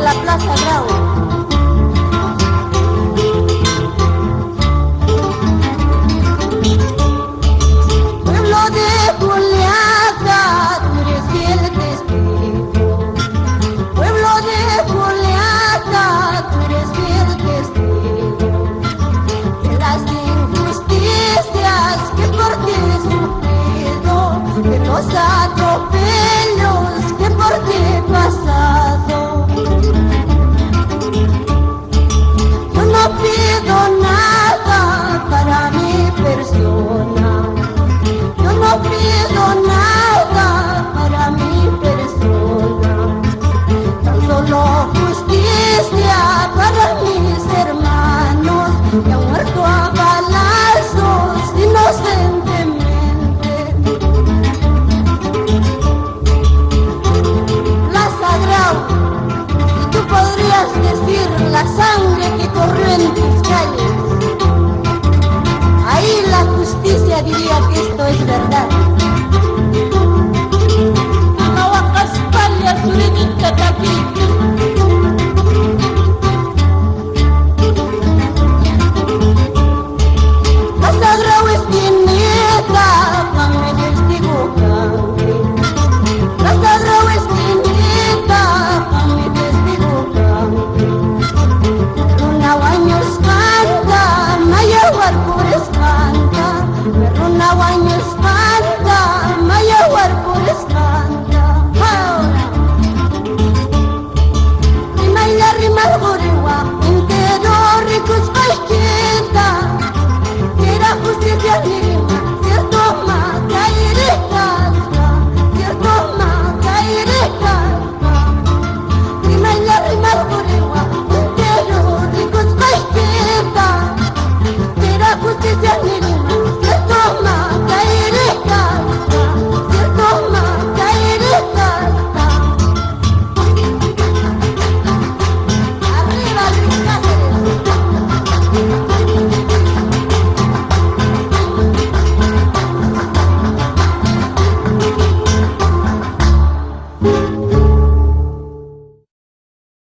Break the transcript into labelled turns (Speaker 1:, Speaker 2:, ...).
Speaker 1: la Plaza Grau. Pueblo de Juliaca, tú eres fiel testigo. Pueblo de Juliaca, tú eres fiel testigo de las injusticias que por ti he sufrido, de los atropellos que por ti he pasado. Yo no pido nada para mi persona, yo no pido nada para mi persona, tan solo justicia para mis hermanos que han muerto a balazos inocentemente. Plaza Grau, y tú podrías decir la sangre que corrió en tus calles. Ahí la justicia diría que esto es verdad. Plaza Grau es pineta, dame testigo cante. Plaza Grau es pineta, dame testigo cante. Runa baños canta, maya huarpures canta. Runa baños canta, maya huarpures canta. Ahora rima y la rima gorewa, entero ricos paisqueta. Quiera justicia